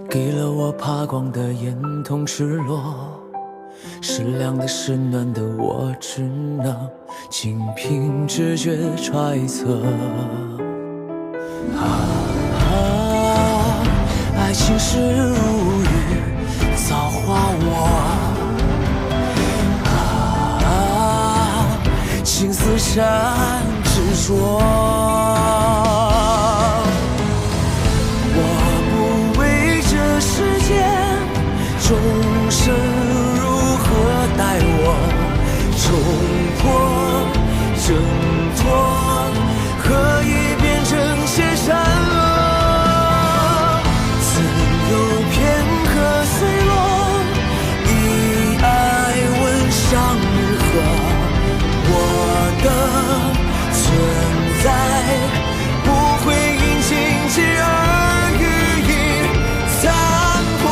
给了我怕光的眼，同赤裸。是凉的，是暖的，我只能仅凭直觉揣测。爱情是如雨，造化我。情丝缠执着。我不为这世间众生如何待我，冲破挣脱，何以变成些善恶？自有片刻碎落，以爱问上日何？我的存在不会因情节而予以残破。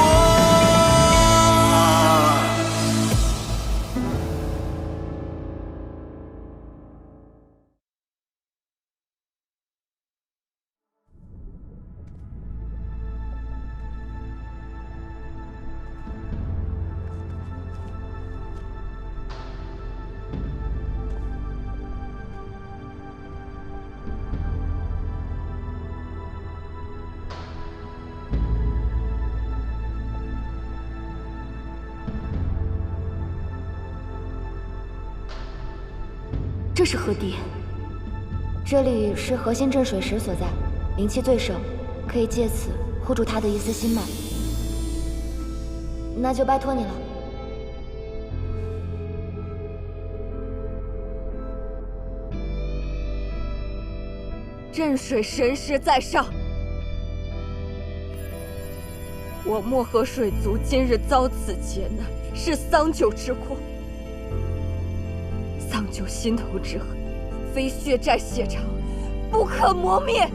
这是何地？这里是核心镇水石所在，灵气最盛，可以借此护住他的一丝心脉。那就拜托你了。镇水神石在上，我漠河水族今日遭此劫难，是桑酒之祸。桑酒心头之恨，非血债血偿，不可磨灭。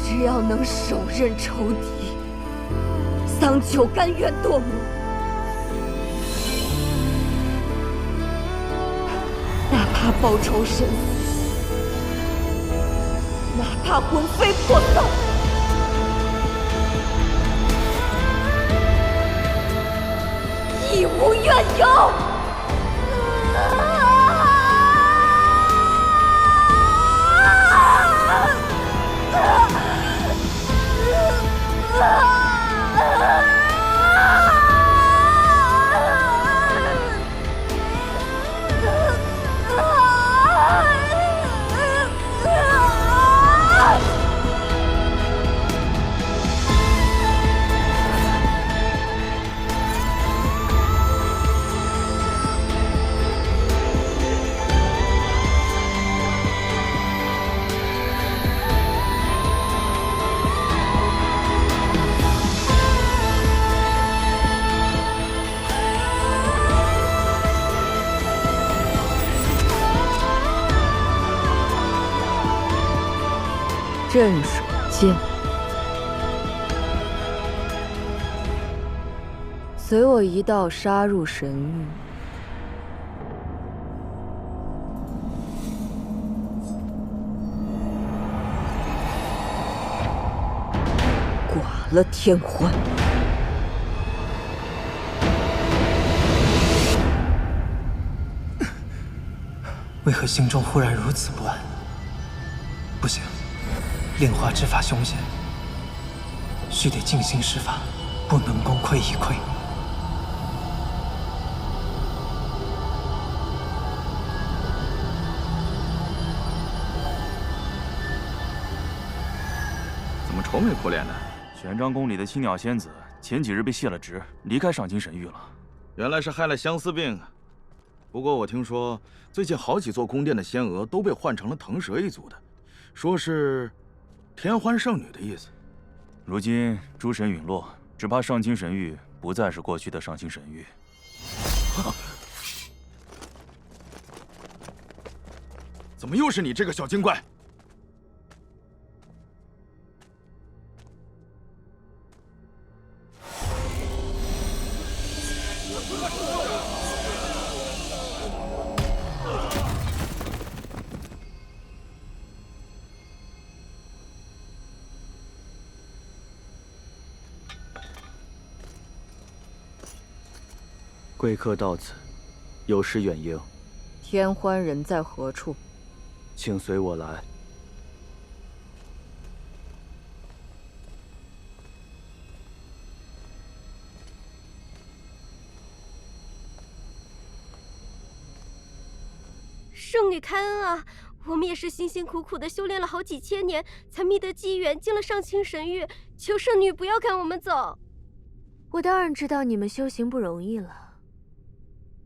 只要能手刃仇敌，桑酒甘愿堕落。哪怕报仇身死，哪怕魂飞魄散。义无怨尤。镇水间，随我一道杀入神域。寡了天欢。为何心中忽然如此不安？不行，炼化之法凶险，须得静心施法，不能功亏一篑。怎么愁眉苦脸的？玄奘宫里的青鸟仙子前几日被卸了职，离开上清神域了。原来是害了相思病啊！不过我听说，最近好几座宫殿的仙娥都被换成了腾蛇一族的，说是天欢圣女的意思。如今诸神陨落，只怕上清神域不再是过去的上清神域。怎么又是你这个小精怪？贵客到此，有失远迎，天欢人在何处？请随我来。圣女开恩啊！我们也是辛辛苦苦的修炼了好几千年，才觅得机缘进了上清神域，求圣女不要赶我们走。我当然知道你们修行不容易了，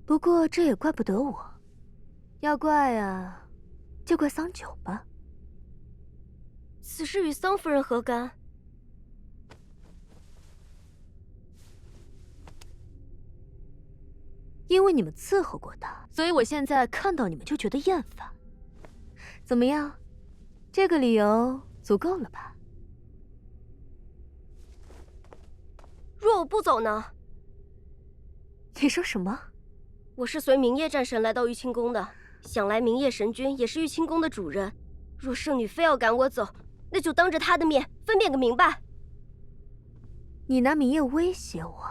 不过这也怪不得我，要怪啊，就怪桑九吧。此事与桑夫人何干？因为你们伺候过他，所以我现在看到你们就觉得厌烦。怎么样，这个理由足够了吧？若我不走呢？你说什么？我是随明夜战神来到玉清宫的，想来明夜神君也是玉清宫的主人。若圣女非要赶我走，那就当着他的面分辨个明白。你拿明夜威胁我？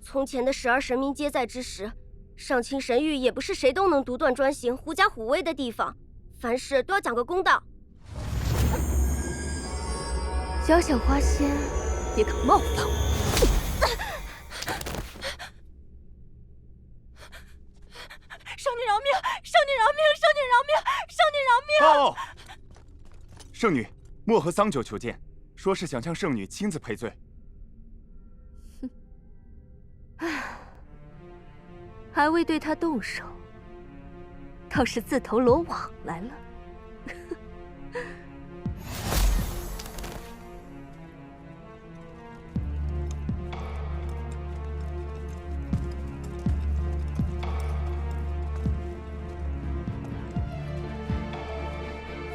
从前的12神明皆在之时，上清神域也不是谁都能独断专行、狐假虎威的地方，凡事都要讲个公道。小小花仙也敢冒犯我？圣女饶命！圣女饶命！圣女饶命！圣女饶命！哦，圣女，莫和桑九求见，说是想向圣女亲自赔罪。还未对他动手，倒是自投罗网来了。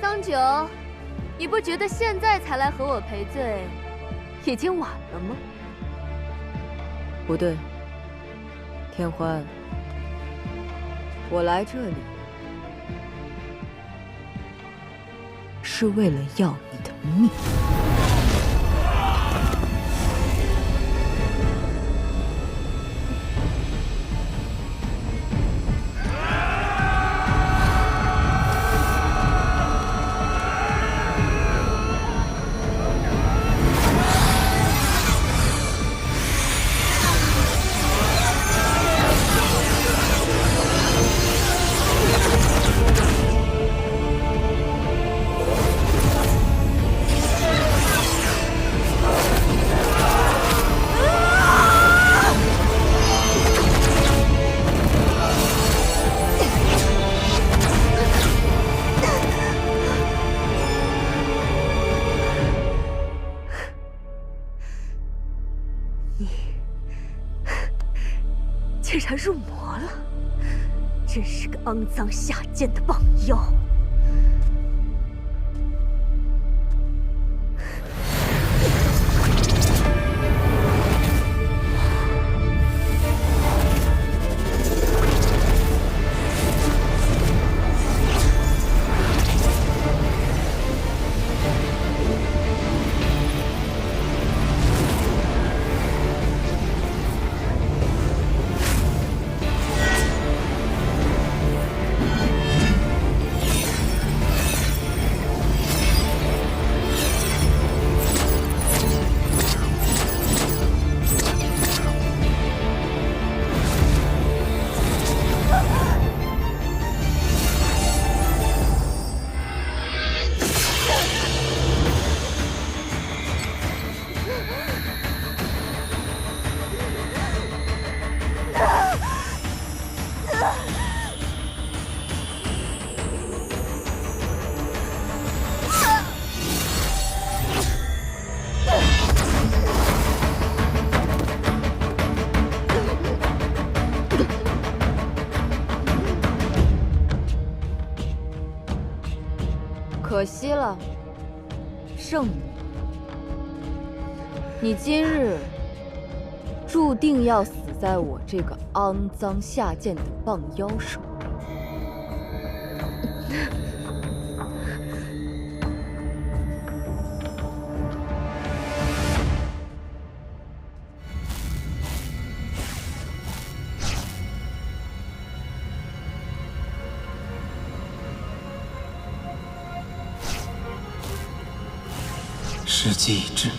桑九，你不觉得现在才来和我赔罪，已经晚了吗？不对，天欢。我来这里是为了要你的命。竟然入魔了，真是个肮脏下贱的棒妖！可惜了，圣女，你今日注定要死在我这个肮脏下贱的棒妖手里。时机已至。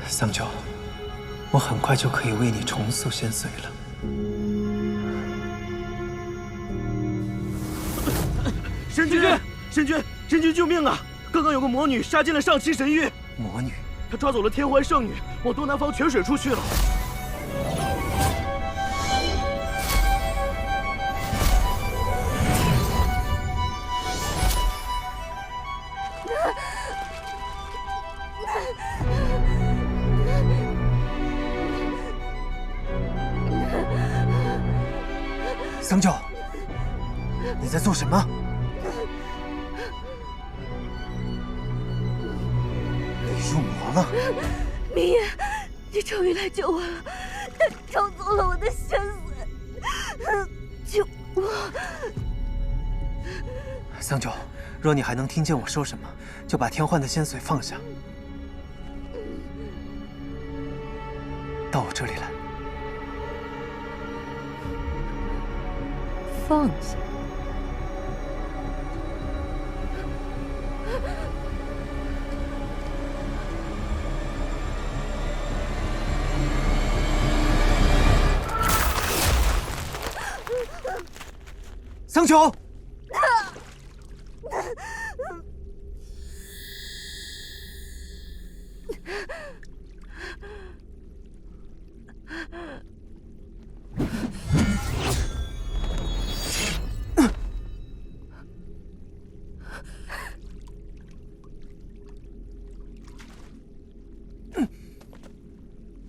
桑九，我很快就可以为你重塑仙髓了。神君，神君，神君救命啊！刚刚有个魔女杀进了上清神域。魔女？她抓走了天欢圣女，往东南方泉水处去了。桑九，你在做什么？你入魔了？明夜，你终于来救我了！他抽走了我的仙髓，救我！桑九，若你还能听见我说什么，就把天幻的仙髓放下，到我这里来。放下。桑九，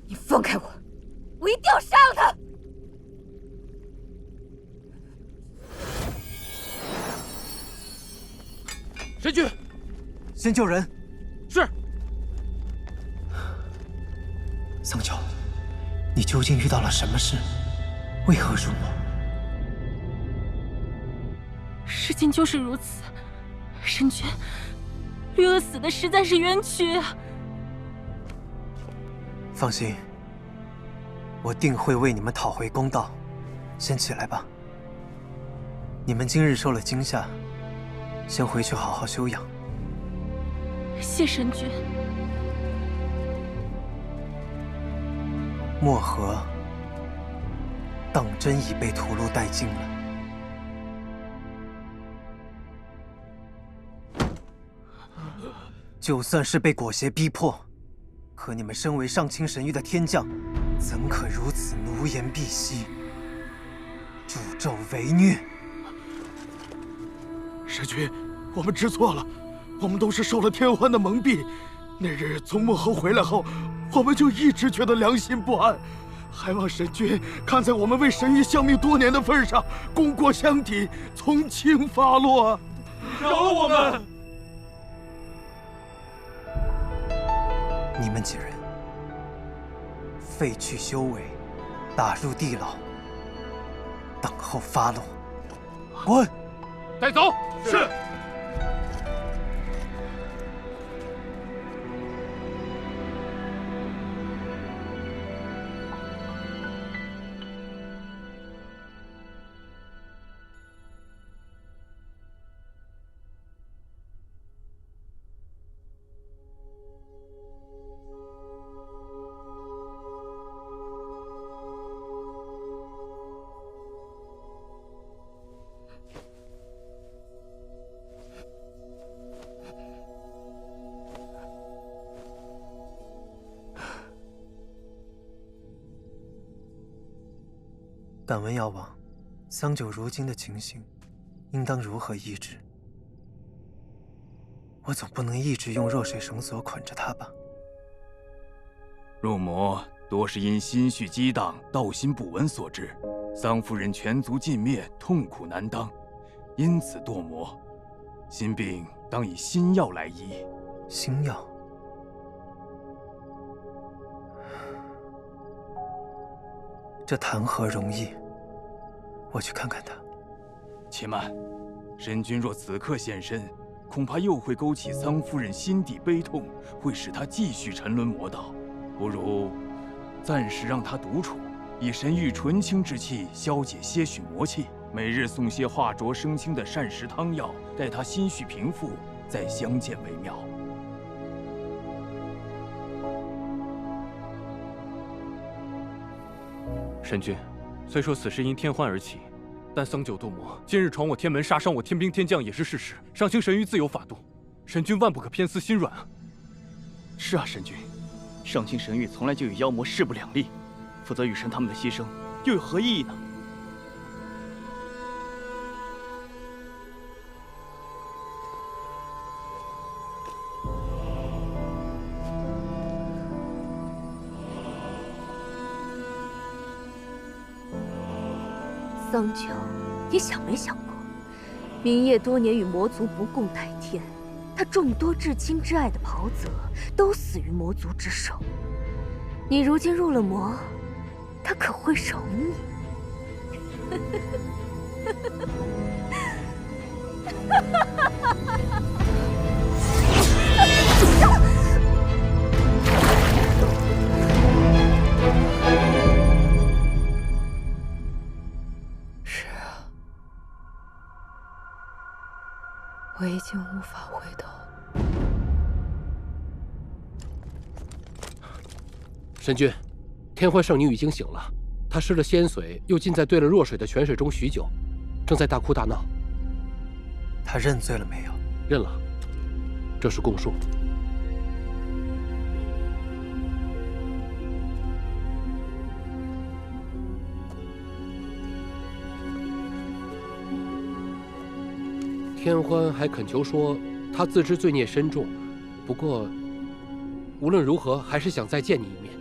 你放开我，我一定要杀了他！神君，先救人。是。桑九，你究竟遇到了什么事？为何入魔？事情就是如此。神君，绿萼死的实在是冤屈啊！放心，我定会为你们讨回公道。先起来吧。你们今日受了惊吓，先回去好好休养。谢神君。漠河当真已被屠戮殆尽了。就算是被裹挟逼迫，可你们身为上清神域的天将，怎可如此奴颜婢膝、助纣为虐？神君，我们知错了，我们都是受了天欢的蒙蔽。那日从漠河回来后，我们就一直觉得良心不安，还望神君看在我们为神域效命多年的份上，功过相抵，从轻发落，饶了我们！你们几人废去修为，打入地牢，等候发落。滚！带走。是。敢问药王，桑九如今的情形，应当如何医治？我总不能一直用弱水绳索捆着他吧？入魔多是因心绪激荡、道心不稳所致。桑夫人全族尽灭，痛苦难当，因此堕魔。心病当以心药来医。心药？这谈何容易？我去看看他。且慢，神君若此刻现身，恐怕又会勾起桑夫人心底悲痛，会使她继续沉沦魔道。不如暂时让她独处，以神域纯清之气消解些许魔气，每日送些化浊生清的膳食汤药，待她心绪平复，再相见为妙。神君，虽说此事因天欢而起，但桑九堕魔今日闯我天门，杀伤我天兵天将也是事实。上清神域自有法度，神君万不可偏私心软啊！是啊，神君，上清神域从来就与妖魔势不两立，否则雨神他们的牺牲又有何意义呢？桑九，你想没想过，明夜多年与魔族不共戴天，他众多至亲至爱的袍泽都死于魔族之手。你如今入了魔，他可会容你？我已经无法回头。神君，天欢圣女已经醒了，她失了仙髓，又浸在兑了弱水的泉水中许久，正在大哭大闹。她认罪了没有？认了，这是供述。天欢还恳求说，他自知罪孽深重，不过无论如何，还是想再见你一面。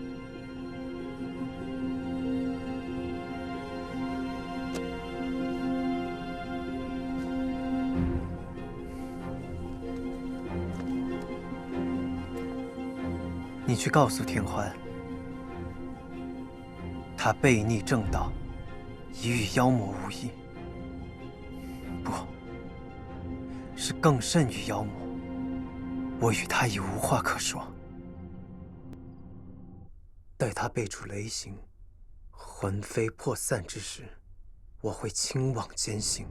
你去告诉天欢，他背逆正道，已与妖魔无异。不。是更甚于妖魔，我与他已无话可说。待他背主雷刑，魂飞魄散之时，我会亲往监刑。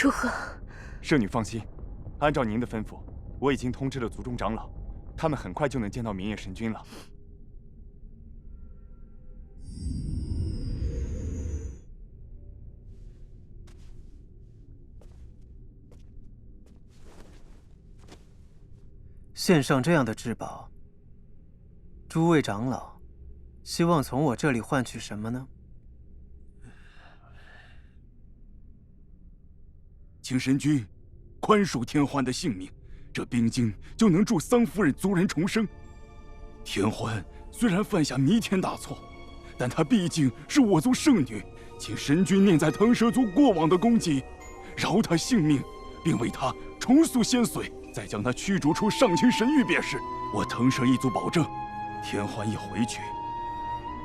如何？圣女放心，按照您的吩咐，我已经通知了族中长老，他们很快就能见到明夜神君了。献上这样的至宝，诸位长老，希望从我这里换取什么呢？请神君宽恕天欢的性命，这冰晶就能助桑夫人族人重生。天欢虽然犯下弥天大错，但她毕竟是我族圣女，请神君念在腾蛇族过往的功绩，饶她性命，并为她重塑仙髓，再将她驱逐出上清神域便是。我腾蛇一族保证，天欢一回去，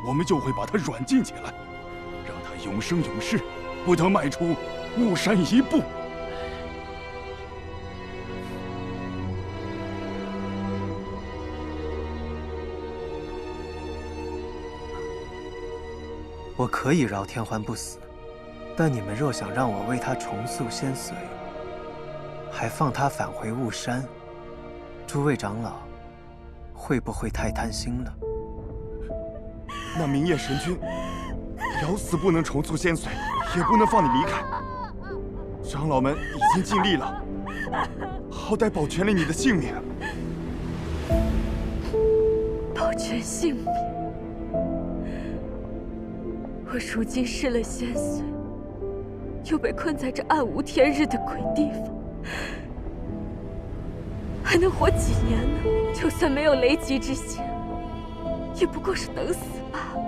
我们就会把她软禁起来，让她永生永世不得迈出巫山一步。我可以饶天欢不死，但你们若想让我为他重塑仙髓，还放他返回雾山，诸位长老会不会太贪心了？那明夜神君咬死不能重塑仙髓，也不能放你离开。长老们已经尽力了，好歹保全了你的性命。保全性命？我如今失了仙髓，又被困在这暗无天日的鬼地方，还能活几年呢？就算没有雷击之险，也不过是等死罢了。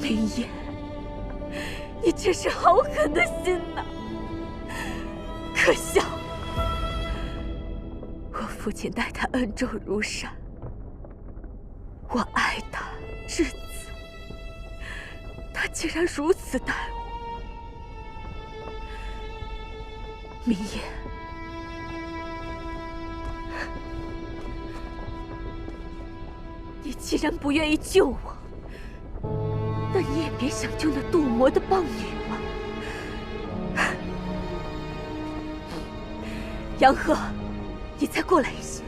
明夜，你真是好狠的心呐！可笑，我父亲待他恩重如山，我爱他至死，他竟然如此待我。明夜，你既然不愿意救我，那你也别想救那堕魔的棒女了。杨和，你再过来一些。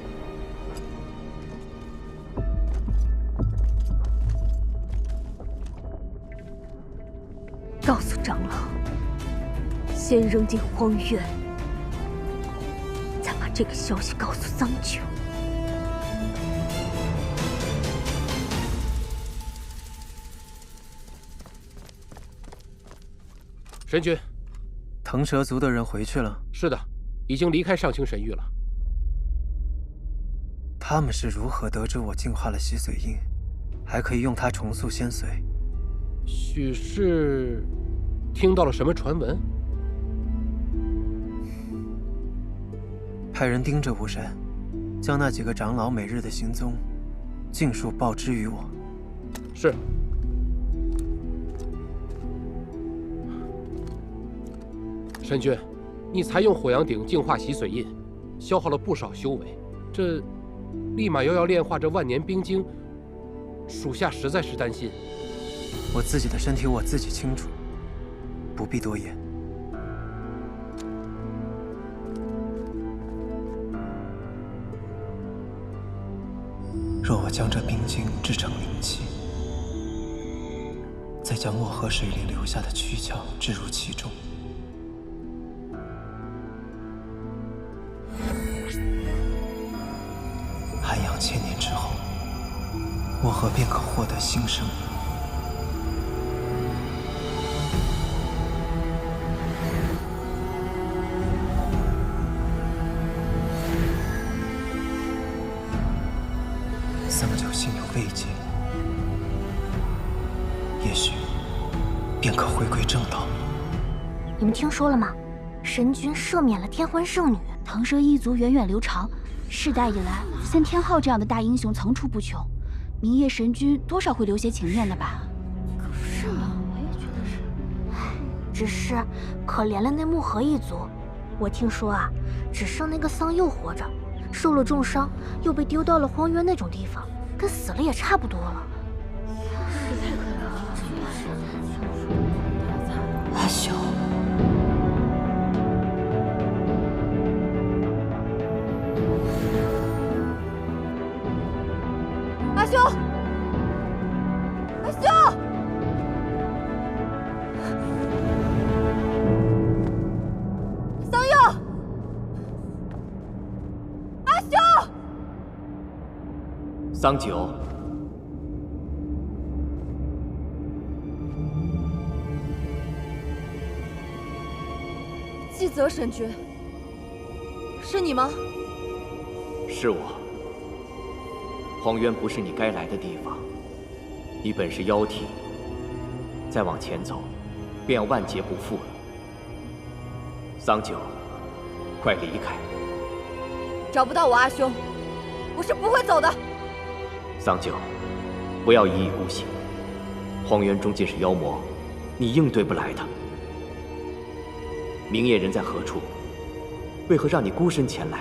告诉长老，先扔进荒渊，再把这个消息告诉桑九。神君，腾蛇族的人回去了？是的，已经离开上清神域了。他们是如何得知我净化了洗髓印，还可以用它重塑仙髓？许是听到了什么传闻？派人盯着雾山，将那几个长老每日的行踪尽数报知于我。是。神君，你采用火阳鼎净化洗髓印，消耗了不少修为，这立马又要炼化这万年冰晶，属下实在是担心。我自己的身体我自己清楚，不必多言。若我将这冰晶制成灵气，再将漠河水灵留下的躯壳置入其中，涵养千年之后，漠河便可获得新生。桑九心有慰藉，也许便可回归正道。你们听说了吗？神君赦免了天欢圣女，腾蛇一族源远流长，世代以来，像天昊这样的大英雄层出不穷。明夜神君多少会留些情面的吧？是吗？我也觉得是。只是可怜了那漠河一族。我听说啊，只剩那个桑佑活着，受了重伤，又被丢到了荒渊那种地方，跟死了也差不多了。阿修。阿修，阿修，桑佑，阿修，桑九，季泽神君，是你吗？是我。荒渊不是你该来的地方，你本是妖体，再往前走，便要万劫不复了。桑九，快离开！找不到我阿兄，我是不会走的。桑九，不要一意孤行。荒渊终究是妖魔，你应对不来他。明夜人在何处？为何让你孤身前来？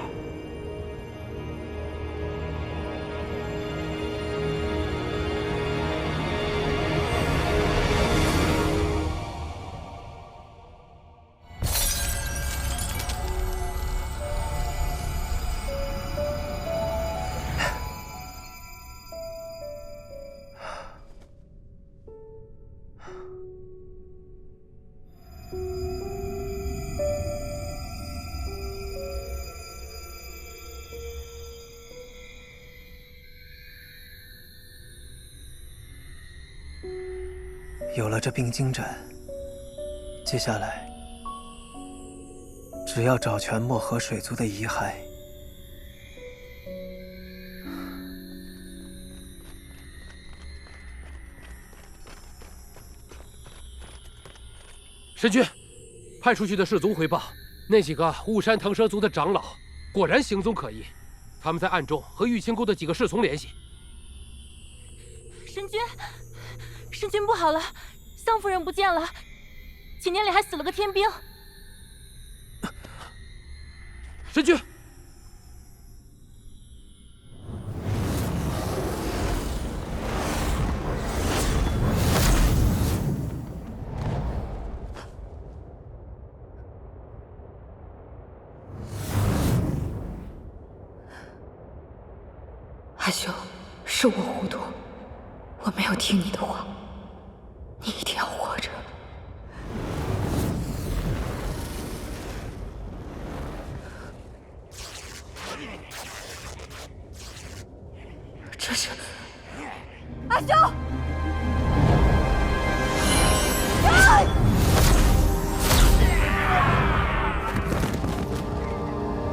有了这冰晶阵，接下来只要找全漠河水族的遗骸。神君，派出去的士卒回报，那几个雾山腾蛇族的长老果然行踪可疑，他们在暗中和玉清宫的几个侍从联系。神君，神君不好了，桑夫人不见了，几年里还死了个天兵。神君，阿修，是我糊涂，我没有听你的话，你一定要活着。这是阿修，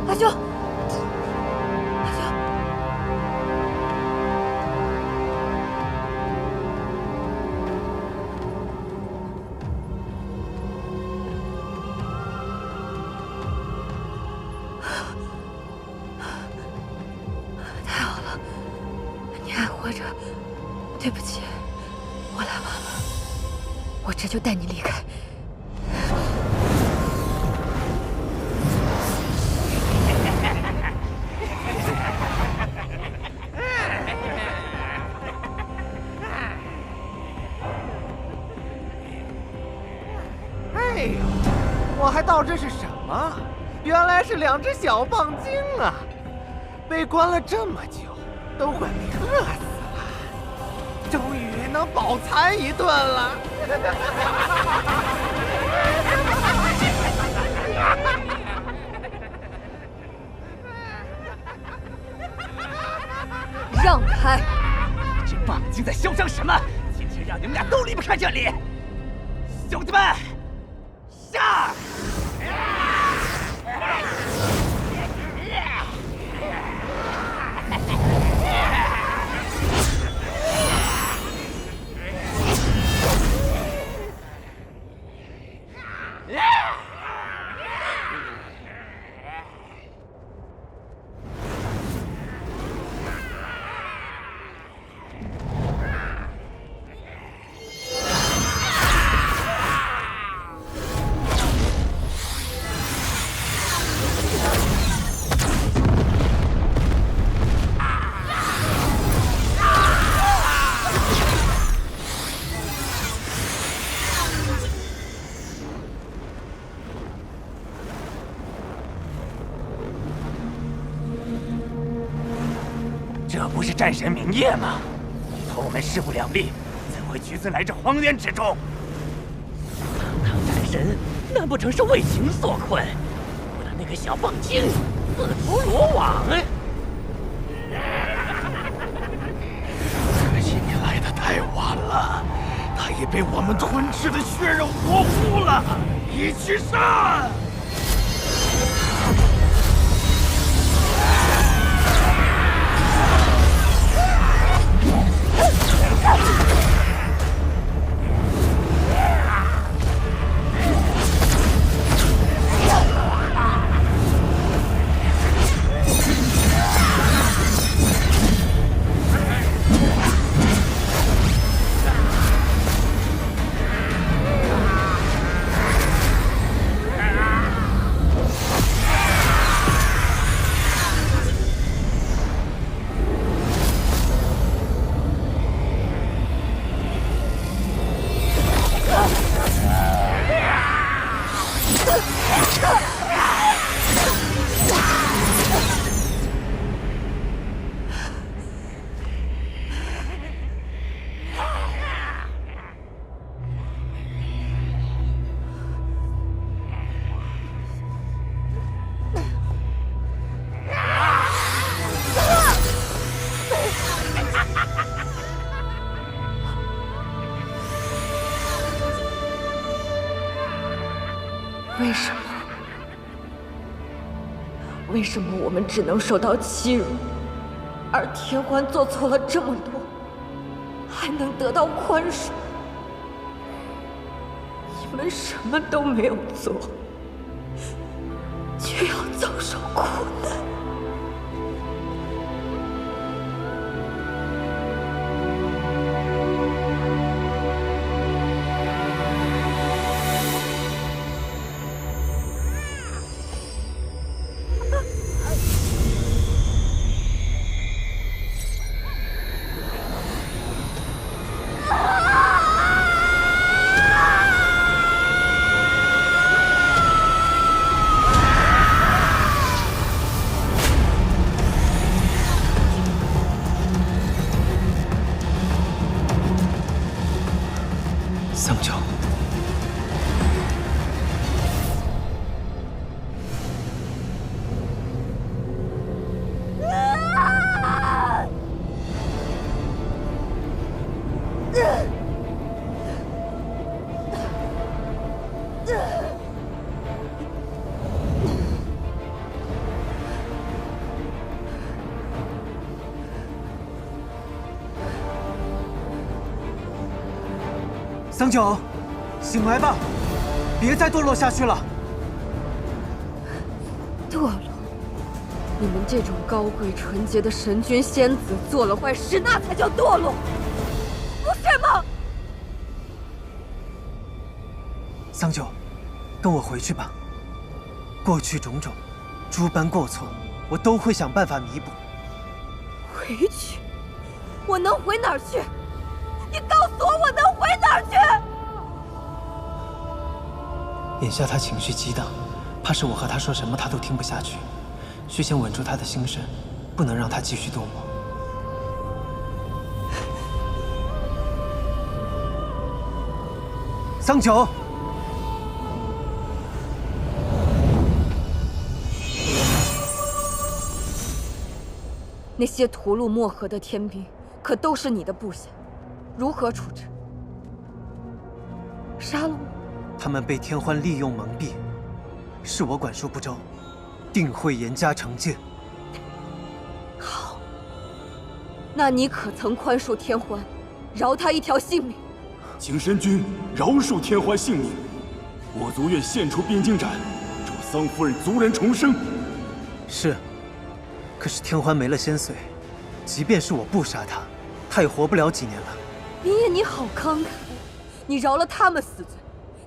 阿修。对不起，我来晚了，我这就带你离开。哎呦，我还当这是什么？原来是2只小棒精啊！被关了这么久，都快被饿死。终于能饱餐一顿了！让开！这棒精在嚣张什么？今天让你们俩都离不开这里！兄弟们，上！这不是战神明夜吗？你同我们势不两立，怎会橘子来这荒原之中？堂堂战神，难不成是为情所困？我的那个小棒精，自投罗网！可惜你来得太晚了，他已被我们吞噬的血肉模糊了。一起上！为什么？为什么我们只能受到欺辱，而天欢做错了这么多，还能得到宽恕？你们什么都没有做，却要遭受苦难。桑九，桑九，醒来吧，别再堕落下去了。堕落？你们这种高贵纯洁的神君仙子做了坏事，那才叫堕落，不是吗？桑九，跟我回去吧。过去种种，诸般过错，我都会想办法弥补。回去？我能回哪儿去？你告诉我，我能回哪儿去？眼下他情绪激荡，怕是我和他说什么他都听不下去。需先稳住他的心神，不能让他继续堕落。桑九，那些屠戮漠河的天兵，可都是你的部下，如何处置？杀了我？他们被天欢利用蒙蔽，是我管束不周，定会严加惩戒。好，那你可曾宽恕天欢，饶他一条性命？请神君饶恕天欢性命，我族愿献出边境斩，助桑夫人族人重生。是，可是天欢没了仙髓，即便是我不杀他，他也活不了几年了。明夜，你好慷慨，你饶了他们死罪，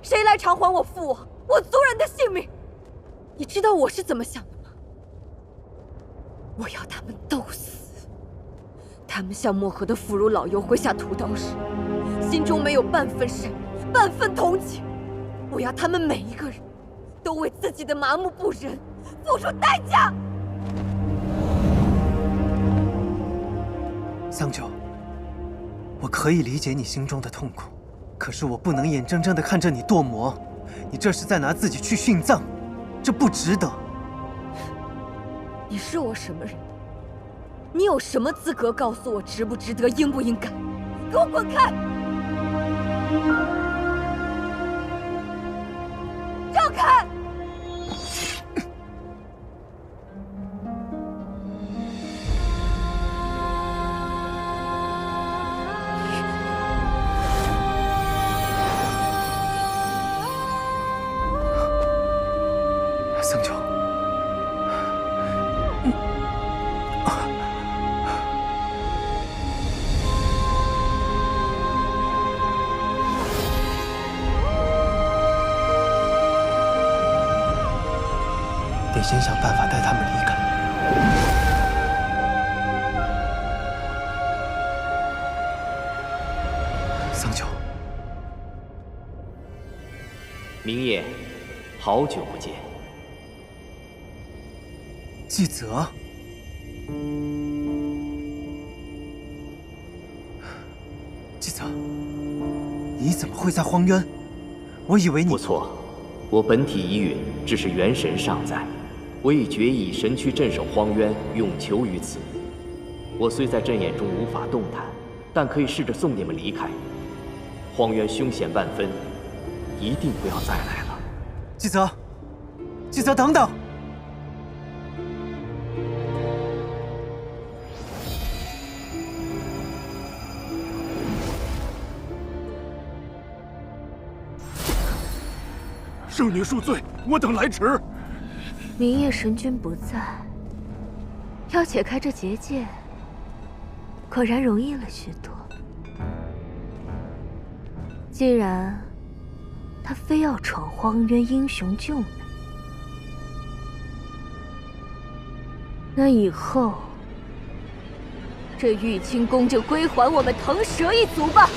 谁来偿还我父王、我族人的性命？你知道我是怎么想的吗？我要他们都死。他们向漠河的妇孺老幼挥下屠刀时，心中没有半分善意，半分同情。我要他们每一个人都为自己的麻木不仁付出代价。桑九，我可以理解你心中的痛苦，可是我不能眼睁睁地看着你堕魔，你这是在拿自己去殉葬，这不值得。你是我什么人？你有什么资格告诉我值不值得、应不应该？给我滚开！让开！桑九，得先想办法带他们离开。桑九，明夜，好久不见。季泽，季泽，你怎么会在荒渊？我以为你……不错，我本体已陨，只是元神尚在。我已决意以神躯镇守荒渊，永囚于此。我虽在阵眼中无法动弹，但可以试着送你们离开。荒渊凶险万分，一定不要再来了。季泽，纪泽，等等！圣女恕罪，我等来迟。明夜神君不在，要解开这结界，果然容易了许多。既然他非要闯荒渊英雄救美，那以后这玉清宫就归还我们腾蛇一族吧。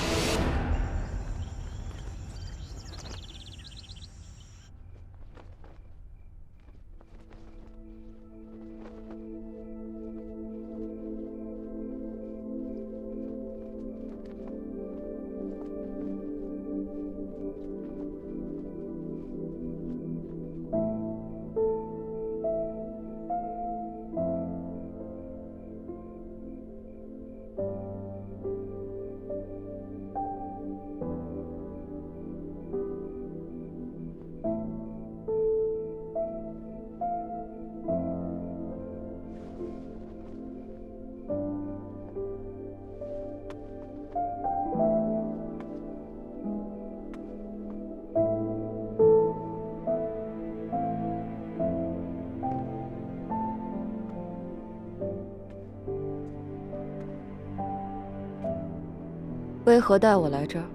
为何带我来这儿？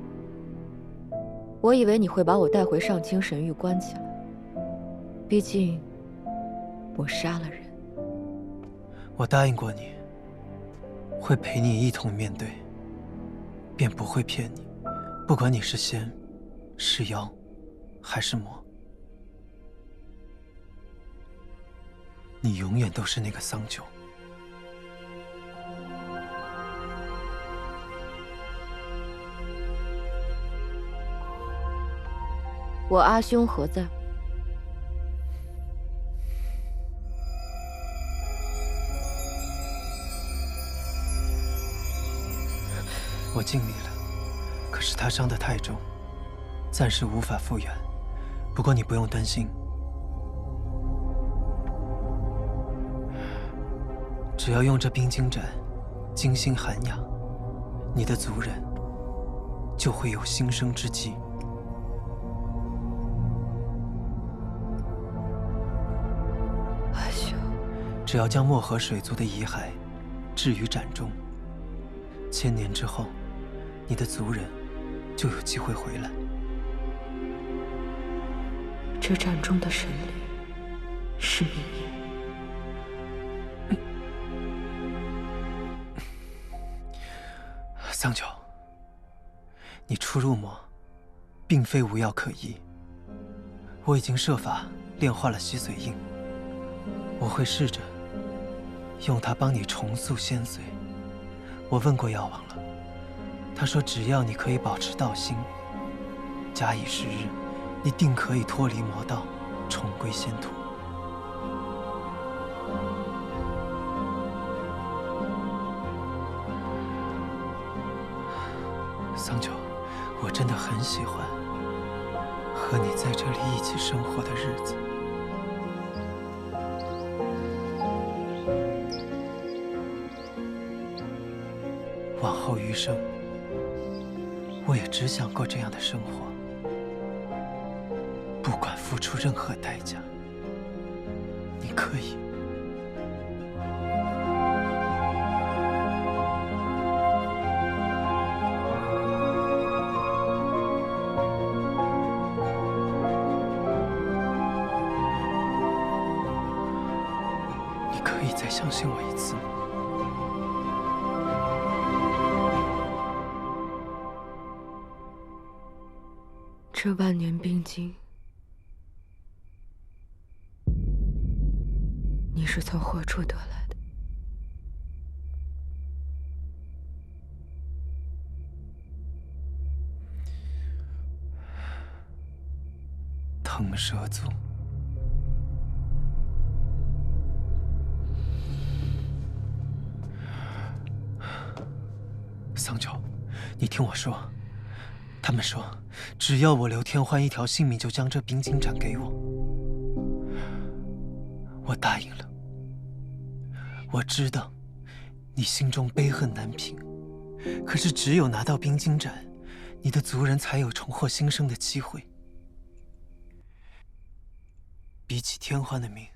我以为你会把我带回上清神域关起来，毕竟我杀了人。我答应过你，会陪你一同面对，便不会骗你。不管你是仙、是妖，还是魔，你永远都是那个桑九。我阿兄何在？我尽力了，可是他伤得太重，暂时无法复原。不过你不用担心，只要用这冰晶斩，精心涵养，你的族人就会有新生之机。只要将漠河水族的遗骸置于斩中，1000年之后，你的族人就有机会回来。这斩中的神灵是明夜。桑九，你初入魔，并非无药可医。我已经设法炼化了吸髓印，我会试着用它帮你重塑仙髓。我问过药王了，他说只要你可以保持道心，假以时日，你定可以脱离魔道，重归仙途。桑九，我真的很喜欢和你在这里一起生活的日子。往后余生，我也只想过这样的生活，不管付出任何代价。你可以。你可以再相信我一次吗？这万年冰晶，你是从何处得来的？腾蛇族。桑九，你听我说，他们说，只要我留天欢一条性命，就将这冰晶斩给我。我答应了。我知道你心中悲恨难平，可是只有拿到冰晶盏，你的族人才有重获新生的机会。比起天欢的命，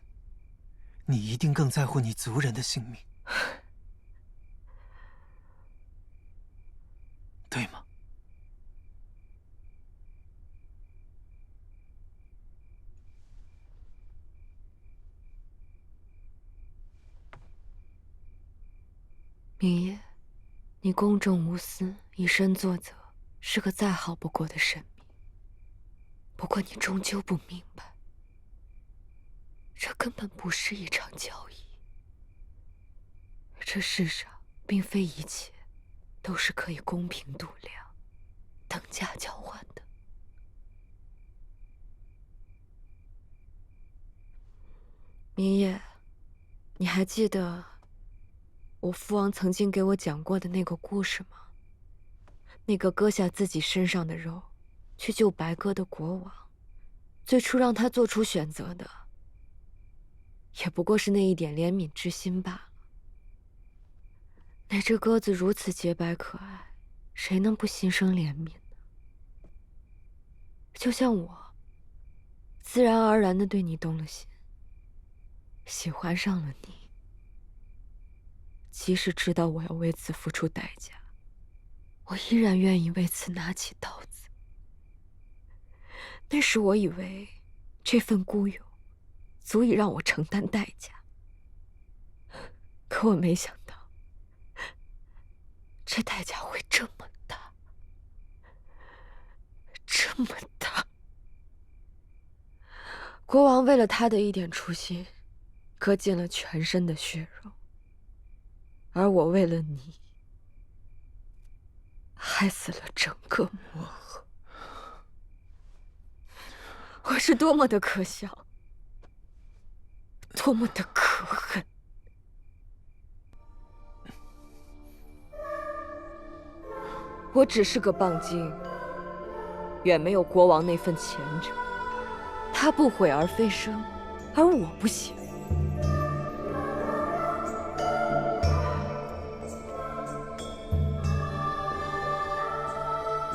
你一定更在乎你族人的性命，对吗？明夜，你公正无私，以身作则，是个再好不过的神明。不过你终究不明白，这根本不是一场交易。这世上并非一切都是可以公平度量、等价交换的。明夜，你还记得我父王曾经给我讲过的那个故事吗？那个割下自己身上的肉去救白鸽的国王，最初让他做出选择的，也不过是那一点怜悯之心罢了。那只鸽子如此洁白可爱，谁能不心生怜悯呢？就像我，自然而然地对你动了心，喜欢上了你。即使知道我要为此付出代价，我依然愿意为此拿起刀子。那时我以为这份孤勇足以让我承担代价，可我没想到这代价会这么大，这么大。国王为了他的一点初心，割尽了全身的血肉，而我为了你，害死了整个魔河。我是多么的可笑，多么的可恨。我只是个棒精，远没有国王那份前者。他不毁而废生，而我不行。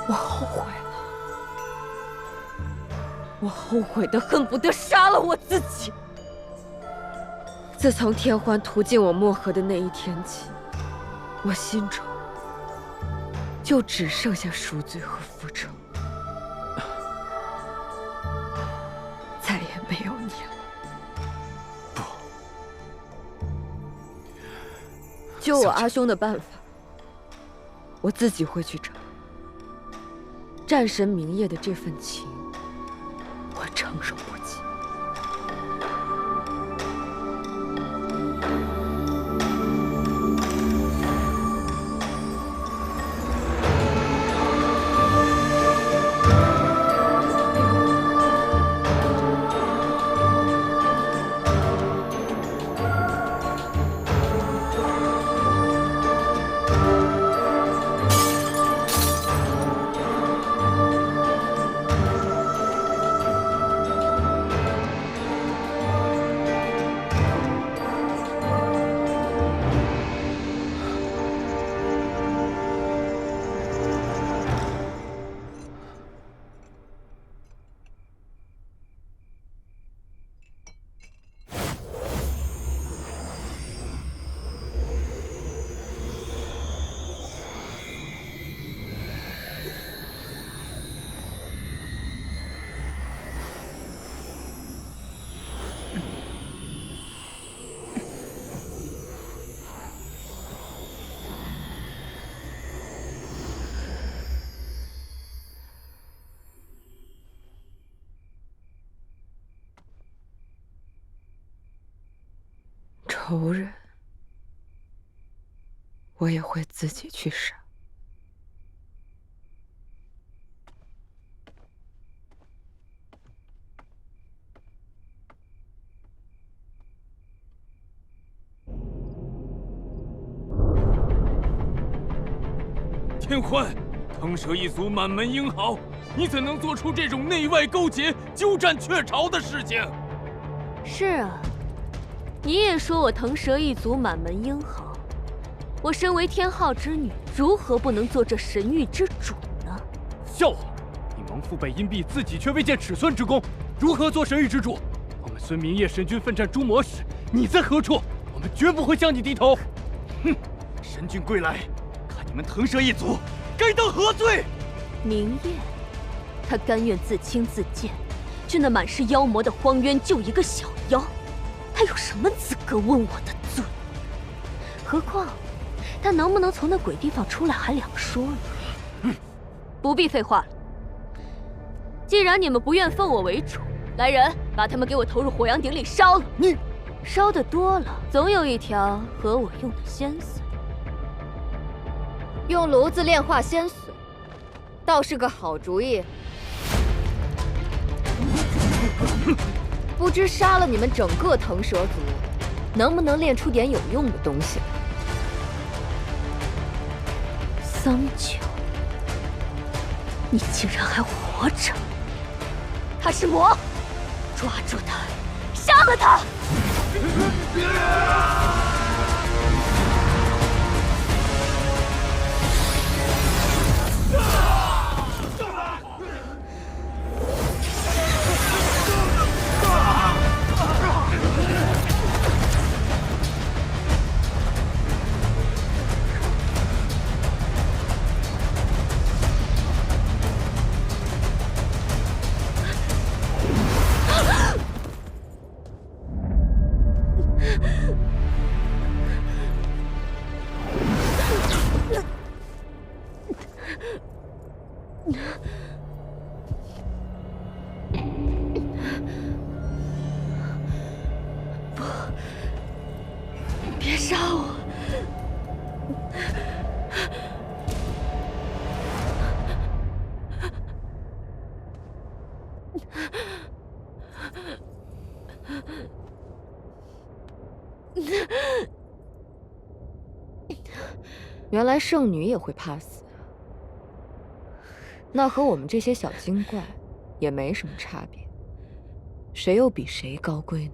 我后悔了，我后悔的恨不得杀了我自己。自从天欢屠尽我漠河的那一天起，我心中就只剩下赎罪和复仇，再也没有你了。不，救我阿兄的办法，我自己会去找。战神明夜的这份情，我承受不起。仇人，我也会自己去杀。天欢，腾蛇一族满门英豪，你怎能做出这种内外勾结、鸠占鹊巢的事情？是啊，你也说我腾蛇一族满门英豪，我身为天昊之女，如何不能做这神域之主呢？笑话！你蒙父北阴壁，自己却未见尺寸之功，如何做神域之主？我们孙明夜神君奋战诸魔时，你在何处？我们绝不会向你低头。哼！神君归来，看你们腾蛇一族该当何罪？明夜，他甘愿自轻自贱，去那满是妖魔的荒渊救一个小妖，他有什么资格问我的罪？何况，他能不能从那鬼地方出来还两说呢。不必废话了。既然你们不愿奉我为主，来人，把他们给我投入火阳鼎里烧了。你烧的多了，总有一条合我用的仙髓。用炉子炼化仙髓，倒是个好主意。不知杀了你们整个腾蛇族，能不能炼出点有用的东西？桑九，你竟然还活着！他是魔，抓住他，杀了他！不，别杀我！原来圣女也会怕死啊，那和我们这些小精怪也没什么差别，谁又比谁高贵呢？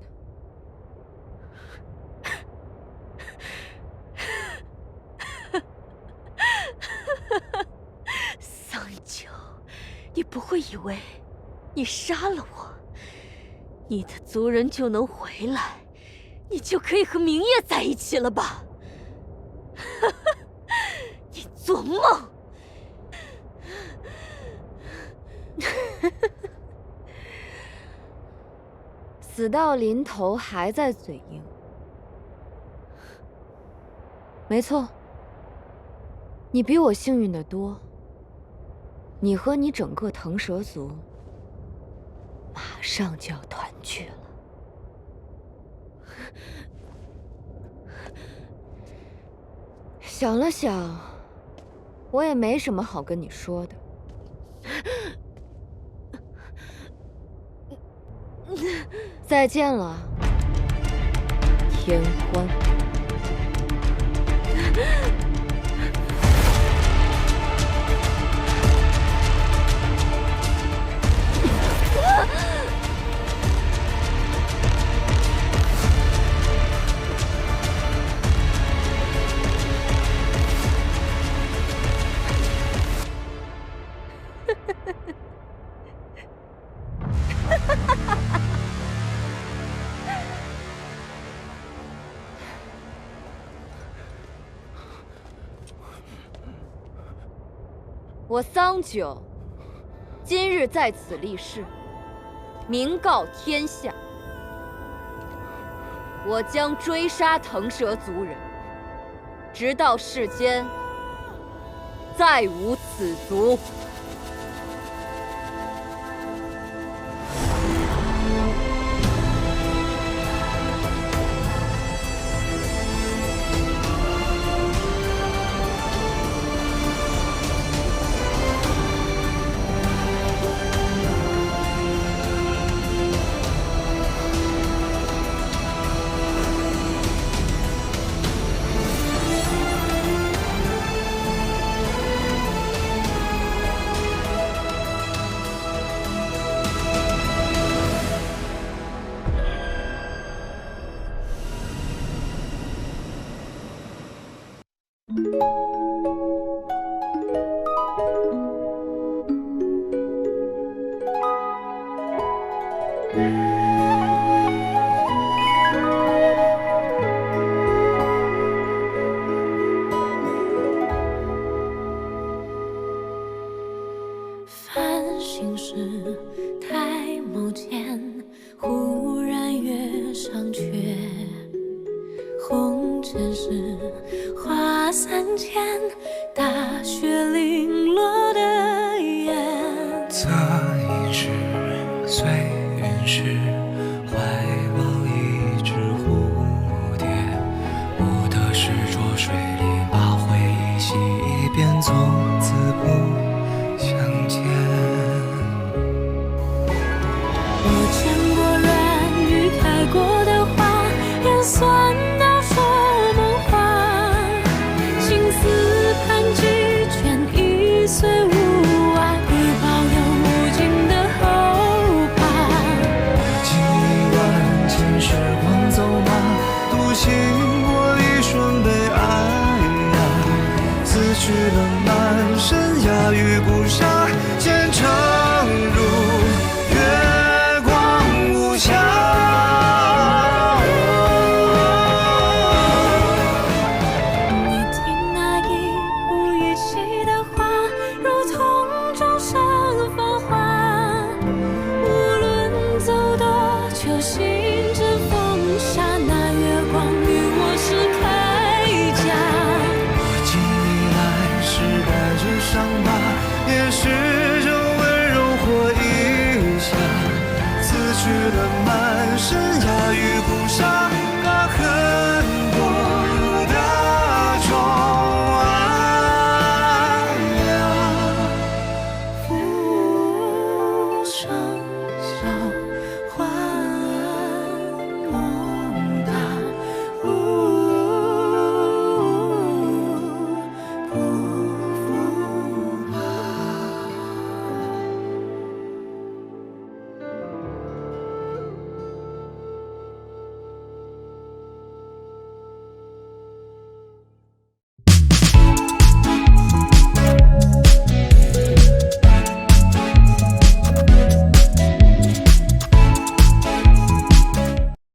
桑九，你不会以为你杀了我，你的族人就能回来，你就可以和明夜在一起了吧？你做梦！死到临头还在嘴硬。没错，你比我幸运得多。你和你整个腾蛇族马上就要团聚了。想了想，我也没什么好跟你说的。再见了，天欢。我桑九今日在此立誓，明告天下，我将追杀腾蛇族人，直到世间再无此族。就心。